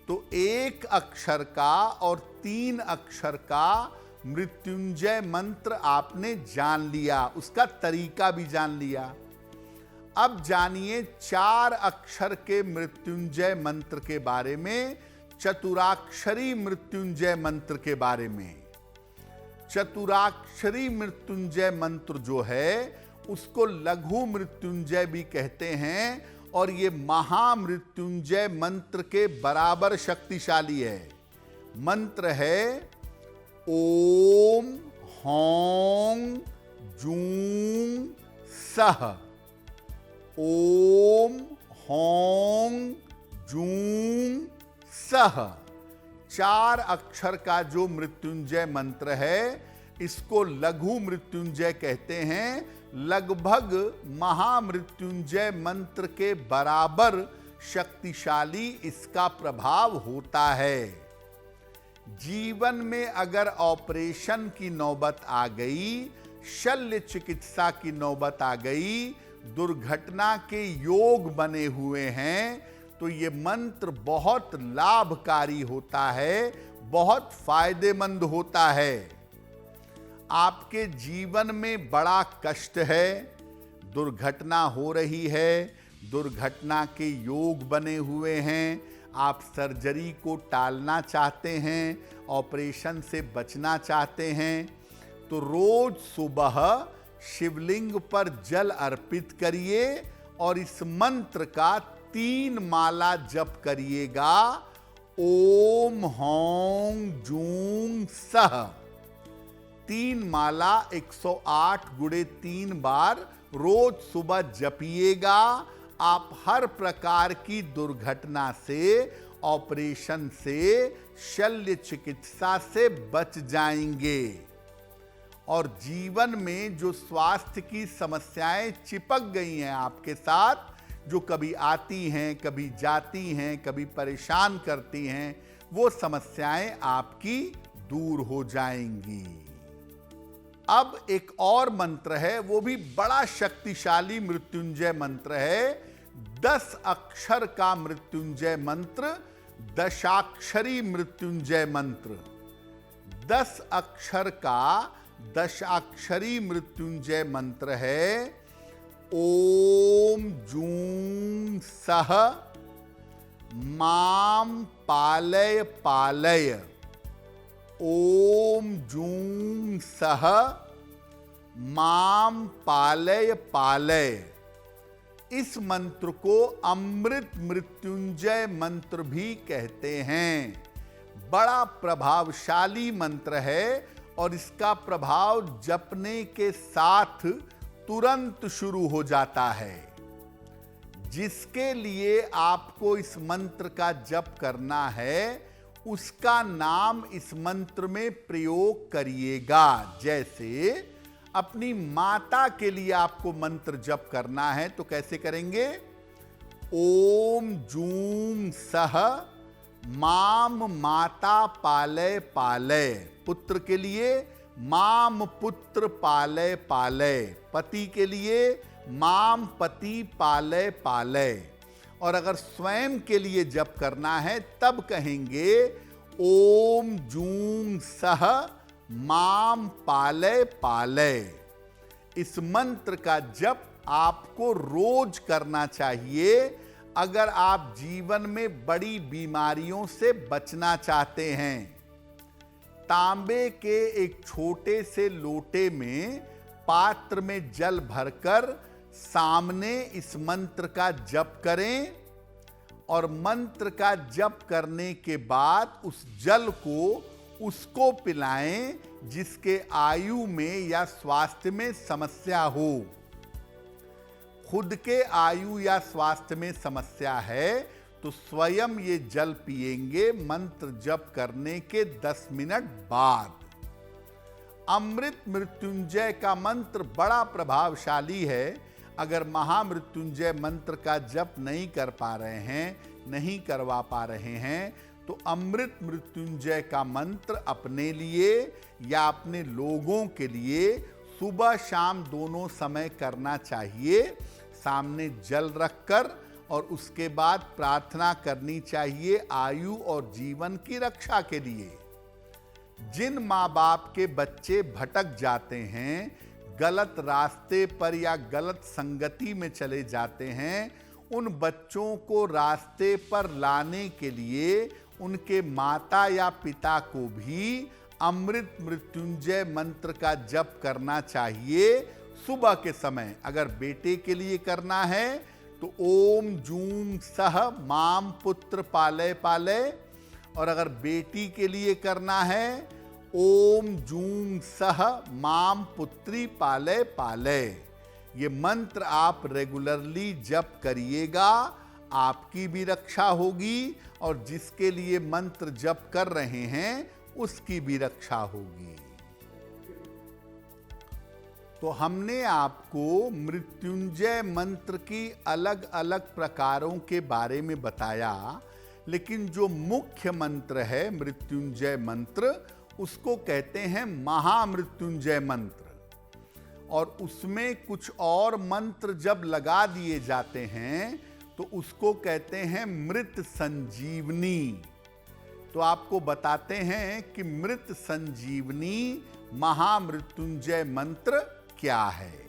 तो एक अक्षर का और 3 अक्षर का मृत्युंजय मंत्र आपने जान लिया, उसका तरीका भी जान लिया। अब जानिए 4 अक्षर के मृत्युंजय मंत्र के बारे में, चतुराक्षरी मृत्युंजय मंत्र के बारे में। चतुराक्षरी मृत्युंजय मंत्र जो है उसको लघु मृत्युंजय भी कहते हैं, और ये महामृत्युंजय मंत्र के बराबर शक्तिशाली है। मंत्र है ओम हौं जूं सह। ओम हौं जूं सह 4 अक्षर का जो मृत्युंजय मंत्र है, इसको लघु मृत्युंजय कहते हैं। लगभग महामृत्युंजय मंत्र के बराबर शक्तिशाली इसका प्रभाव होता है। जीवन में अगर ऑपरेशन की नौबत आ गई, शल्य चिकित्सा की नौबत आ गई, दुर्घटना के योग बने हुए हैं, तो ये मंत्र बहुत लाभकारी होता है, बहुत फायदेमंद होता है। आपके जीवन में बड़ा कष्ट है, दुर्घटना हो रही है, दुर्घटना के योग बने हुए हैं, आप सर्जरी को टालना चाहते हैं, ऑपरेशन से बचना चाहते हैं, तो रोज सुबह शिवलिंग पर जल अर्पित करिए और इस मंत्र का 3 माला जप करिएगा। ओम हौं जूं सह 3 माला 108 गुणे 3 बार रोज सुबह जपिएगा। आप हर प्रकार की दुर्घटना से, ऑपरेशन से, शल्य चिकित्सा से बच जाएंगे। और जीवन में जो स्वास्थ्य की समस्याएं चिपक गई हैं आपके साथ, जो कभी आती हैं, कभी जाती हैं, कभी परेशान करती हैं, वो समस्याएं आपकी दूर हो जाएंगी। अब एक और मंत्र है, वो भी बड़ा शक्तिशाली मृत्युंजय मंत्र है। 10 अक्षर का मृत्युंजय मंत्र, दशाक्षरी मृत्युंजय मंत्र। 10 अक्षर का दशाक्षरी मृत्युंजय मंत्र है। ओम जूं सह माम पालय पालय। ओम जूं सह माम पालय पालय। इस मंत्र को अमृत मृत्युंजय मंत्र भी कहते हैं। बड़ा प्रभावशाली मंत्र है और इसका प्रभाव जपने के साथ तुरंत शुरू हो जाता है। जिसके लिए आपको इस मंत्र का जप करना है, उसका नाम इस मंत्र में प्रयोग करिएगा। जैसे अपनी माता के लिए आपको मंत्र जप करना है, तो कैसे करेंगे? ओम जूं सह माम माता पालय पालय। पुत्र के लिए माम पुत्र पालय पालय। पति के लिए माम पति पालय पालय। और अगर स्वयं के लिए जप करना है, तब कहेंगे ओम जूं सह माम पालय पालय। इस मंत्र का जप आपको रोज करना चाहिए अगर आप जीवन में बड़ी बीमारियों से बचना चाहते हैं। तांबे के एक छोटे से लोटे में पात्र में जल भरकर सामने इस मंत्र का जप करें और मंत्र का जप करने के बाद उस जल को उसको पिलाएं जिसके आयु में या स्वास्थ्य में समस्या हो। खुद के आयु या स्वास्थ्य में समस्या है तो स्वयं ये जल पिएंगे मंत्र जप करने के 10 मिनट बाद। अमृत मृत्युंजय का मंत्र बड़ा प्रभावशाली है। अगर महामृत्युंजय मंत्र का जप नहीं कर पा रहे हैं, नहीं करवा पा रहे हैं, तो अमृत मृत्युंजय का मंत्र अपने लिए या अपने लोगों के लिए सुबह शाम दोनों समय करना चाहिए। सामने जल रखकर और उसके बाद प्रार्थना करनी चाहिए आयु और जीवन की रक्षा के लिए। जिन माँ बाप के बच्चे भटक जाते हैं, गलत रास्ते पर या गलत संगति में चले जाते हैं, उन बच्चों को रास्ते पर लाने के लिए उनके माता या पिता को भी अमृत मृत्युंजय मंत्र का जप करना चाहिए। सुबह के समय अगर बेटे के लिए करना है तो ओम जूम सह माम पुत्र पालय पालय, और अगर बेटी के लिए करना है ओम जूम सह माम पुत्री पालय पालय। ये मंत्र आप रेगुलरली जप करिएगा, आपकी भी रक्षा होगी और जिसके लिए मंत्र जप कर रहे हैं उसकी भी रक्षा होगी। तो हमने आपको मृत्युंजय मंत्र की अलग अलग प्रकारों के बारे में बताया, लेकिन जो मुख्य मंत्र है मृत्युंजय मंत्र, उसको कहते हैं महामृत्युंजय मंत्र। और उसमें कुछ और मंत्र जब लगा दिए जाते हैं तो उसको कहते हैं मृत संजीवनी। तो आपको बताते हैं कि मृत संजीवनी महामृत्युंजय मंत्र क्या है।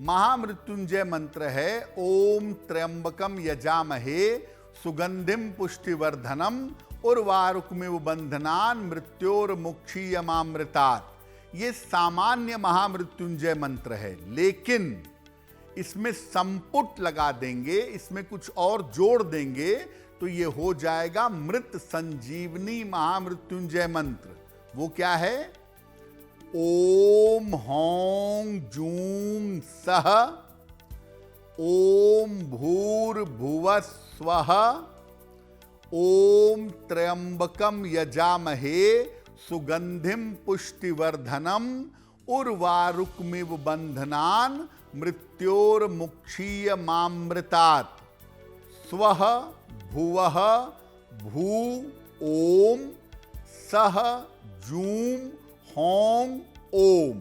महामृत्युंजय मंत्र है ओम त्र्यंबकम यजामहे सुगंधिम पुष्टिवर्धनम उर्वारुकमिव बंधनान मृत्योर्मुक्षीयमामृतात्। ये सामान्य महामृत्युंजय मंत्र है, लेकिन इसमें संपुट लगा देंगे, इसमें कुछ और जोड़ देंगे तो ये हो जाएगा मृत संजीवनी महामृत्युंजय मंत्र। वो क्या है? ओम हौं जूं सह ओम भूर्भुवः स्वः ओम त्र्यंबकम यजामहे सुगंधिम पुष्टिवर्धनम उर्वारुकमिव बंधनान मृत्योर्मुक्षीयमामृतात्। स्वः भुवः भू ओम सह जूं हौं ओम।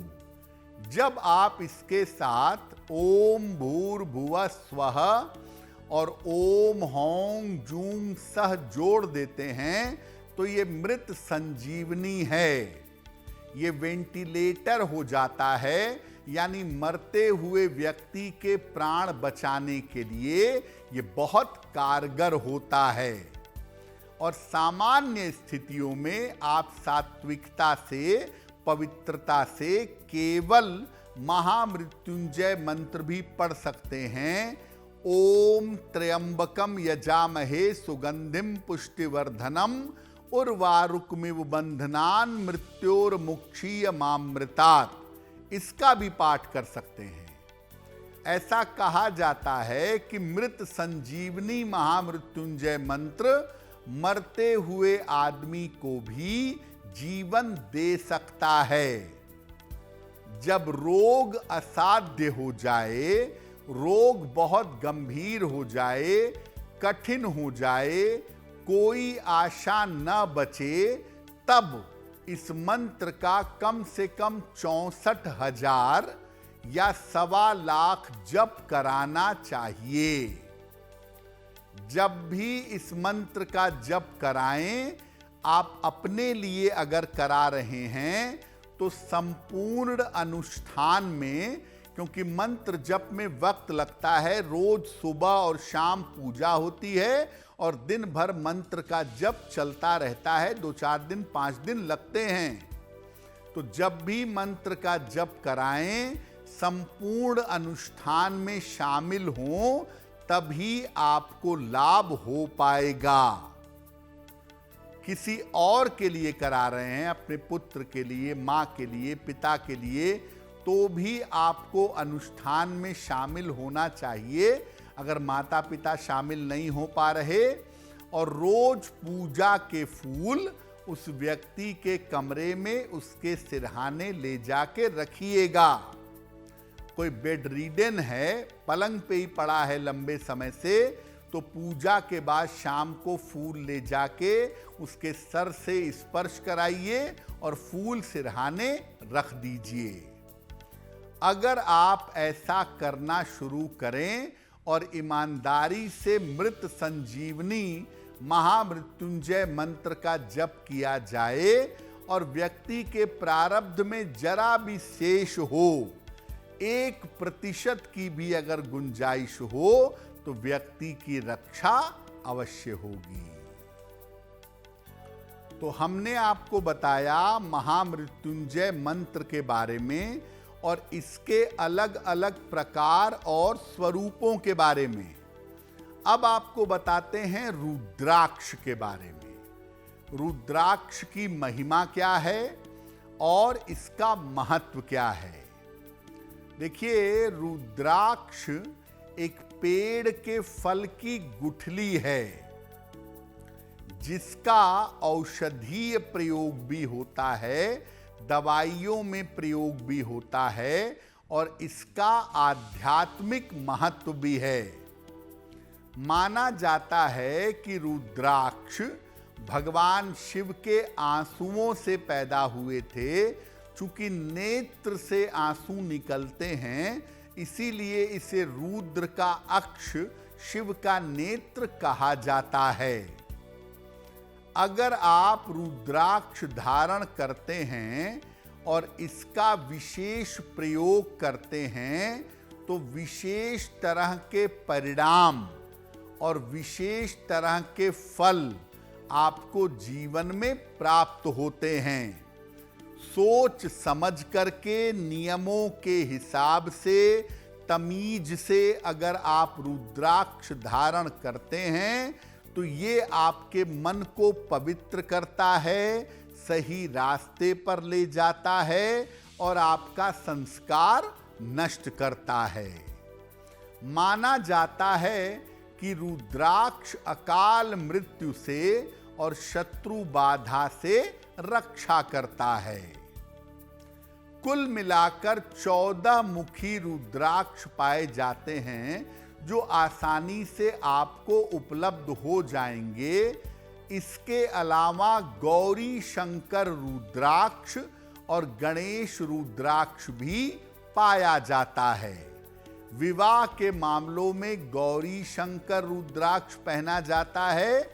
जब आप इसके साथ ओम भूर्भुवः स्वः और ओम हौं जूं सह जोड़ देते हैं तो ये मृत संजीवनी है। ये वेंटिलेटर हो जाता है, यानी मरते हुए व्यक्ति के प्राण बचाने के लिए ये बहुत कारगर होता है। और सामान्य स्थितियों में आप सात्विकता से, पवित्रता से केवल महामृत्युंजय मंत्र भी पढ़ सकते हैं। ओम त्र्यंबकम यजामहे सुगंधिम पुष्टिवर्धनम उर्वारुकमिव बंधनान मृत्योर्मुक्षीयमामृतात्। इसका भी पाठ कर सकते हैं। ऐसा कहा जाता है कि मृत संजीवनी महामृत्युंजय मंत्र मरते हुए आदमी को भी जीवन दे सकता है। जब रोग असाध्य हो जाए, रोग बहुत गंभीर हो जाए, कठिन हो जाए, कोई आशा न बचे, तब इस मंत्र का कम से कम 64,000 या 1.25 जप कराना चाहिए। जब भी इस मंत्र का जप कराएं, आप अपने लिए अगर करा रहे हैं तो संपूर्ण अनुष्ठान में, क्योंकि मंत्र जप में वक्त लगता है, रोज सुबह और शाम पूजा होती है और दिन भर मंत्र का जप चलता रहता है, 2-4 दिन 5 दिन लगते हैं। तो जब भी मंत्र का जप कराएं, संपूर्ण अनुष्ठान में शामिल हों, तभी आपको लाभ हो पाएगा। किसी और के लिए करा रहे हैं, अपने पुत्र के लिए, माँ के लिए, पिता के लिए, तो भी आपको अनुष्ठान में शामिल होना चाहिए। अगर माता पिता शामिल नहीं हो पा रहे, और रोज पूजा के फूल उस व्यक्ति के कमरे में उसके सिरहाने ले जाके रखिएगा। कोई बेड रीडन है, पलंग पे ही पड़ा है लंबे समय से, तो पूजा के बाद शाम को फूल ले जाके उसके सर से स्पर्श कराइए और फूल सिरहाने रख दीजिए। अगर आप ऐसा करना शुरू करें और ईमानदारी से मृत संजीवनी महामृत्युंजय मंत्र का जप किया जाए और व्यक्ति के प्रारब्ध में जरा भी शेष हो, 1% की भी अगर गुंजाइश हो, तो व्यक्ति की रक्षा अवश्य होगी। तो हमने आपको बताया महामृत्युंजय मंत्र के बारे में और इसके अलग अलग प्रकार और स्वरूपों के बारे में। अब आपको बताते हैं रुद्राक्ष के बारे में। रुद्राक्ष की महिमा क्या है और इसका महत्व क्या है। देखिए, रुद्राक्ष एक पेड़ के फल की गुठली है जिसका औषधीय प्रयोग भी होता है, दवाइयों में प्रयोग भी होता है और इसका आध्यात्मिक महत्व भी है। माना जाता है कि रुद्राक्ष भगवान शिव के आंसुओं से पैदा हुए थे। चूंकि नेत्र से आंसू निकलते हैं, इसीलिए इसे रुद्र का अक्ष, शिव का नेत्र कहा जाता है। अगर आप रुद्राक्ष धारण करते हैं और इसका विशेष प्रयोग करते हैं, तो विशेष तरह के परिणाम और विशेष तरह के फल आपको जीवन में प्राप्त होते हैं। सोच समझ करके, नियमों के हिसाब से, तमीज से अगर आप रुद्राक्ष धारण करते हैं, तो ये आपके मन को पवित्र करता है, सही रास्ते पर ले जाता है और आपका संस्कार नष्ट करता है। माना जाता है कि रुद्राक्ष अकाल मृत्यु से और शत्रु बाधा से रक्षा करता है। कुल मिलाकर 14 मुखी रुद्राक्ष पाए जाते हैं जो आसानी से आपको उपलब्ध हो जाएंगे। इसके अलावा गौरी शंकर रुद्राक्ष और गणेश रुद्राक्ष भी पाया जाता है। विवाह के मामलों में गौरी शंकर रुद्राक्ष पहना जाता है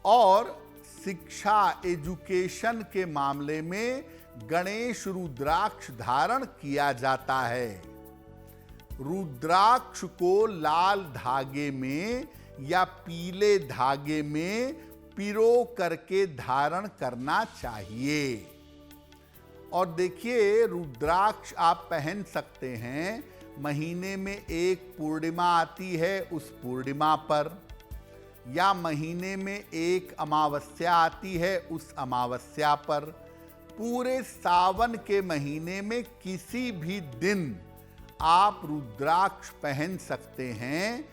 और शिक्षा, एजुकेशन के मामले में गणेश रुद्राक्ष धारण किया जाता है। रुद्राक्ष को लाल धागे में या पीले धागे में पिरो करके धारण करना चाहिए। और देखिए, रुद्राक्ष आप पहन सकते हैं, महीने में एक पूर्णिमा आती है उस पूर्णिमा पर, या महीने में एक अमावस्या आती है उस अमावस्या पर। पूरे सावन के महीने में किसी भी दिन आप रुद्राक्ष पहन सकते हैं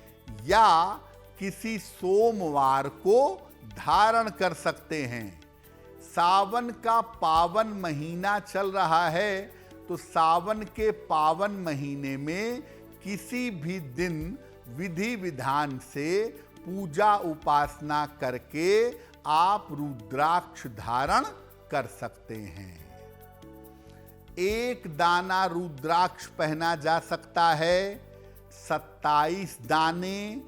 या किसी सोमवार को धारण कर सकते हैं। सावन का पावन महीना चल रहा है, तो सावन के पावन महीने में किसी भी दिन विधि विधान से पूजा उपासना करके आप रुद्राक्ष धारण कर सकते हैं। एक दाना रुद्राक्ष पहना जा सकता है, 27 दाने,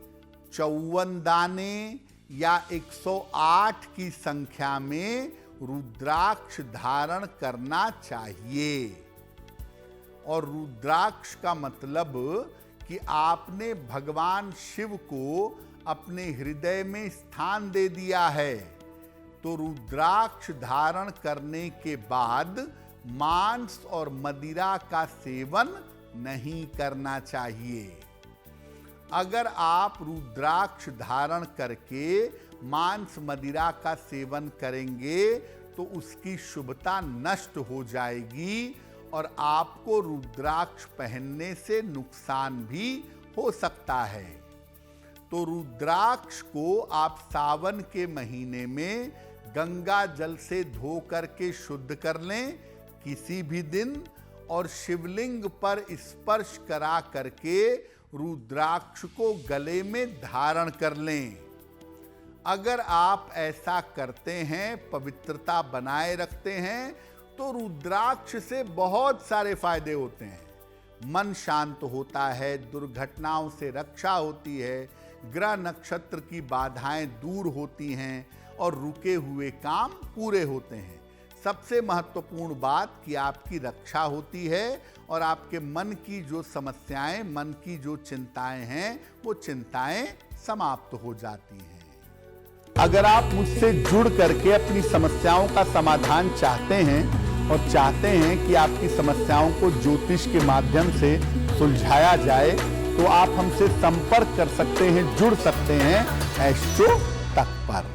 54 दाने या 108 की संख्या में रुद्राक्ष धारण करना चाहिए। और रुद्राक्ष का मतलब कि आपने भगवान शिव को अपने हृदय में स्थान दे दिया है। तो रुद्राक्ष धारण करने के बाद मांस और मदिरा का सेवन नहीं करना चाहिए। अगर आप रुद्राक्ष धारण करके मांस मदिरा का सेवन करेंगे तो उसकी शुभता नष्ट हो जाएगी और आपको रुद्राक्ष पहनने से नुकसान भी हो सकता है। तो रुद्राक्ष को आप सावन के महीने में गंगा जल से धो करके शुद्ध कर लें किसी भी दिन, और शिवलिंग पर स्पर्श करा करके रुद्राक्ष को गले में धारण कर लें। अगर आप ऐसा करते हैं, पवित्रता बनाए रखते हैं, तो रुद्राक्ष से बहुत सारे फायदे होते हैं। मन शांत होता है, दुर्घटनाओं से रक्षा होती है, ग्रह नक्षत्र की बाधाएं दूर होती हैं और रुके हुए काम पूरे होते हैं। सबसे महत्वपूर्ण बात कि आपकी रक्षा होती है और आपके मन की जो समस्याएं, मन की जो चिंताएं हैं, वो चिंताएं समाप्त हो जाती हैं। अगर आप मुझसे जुड़ करके अपनी समस्याओं का समाधान चाहते हैं और चाहते हैं कि आपकी समस्याओं को ज्योतिष के माध्यम से सुलझाया जाए, तो आप हमसे संपर्क कर सकते हैं, जुड़ सकते हैं एस्ट्रो तक पर।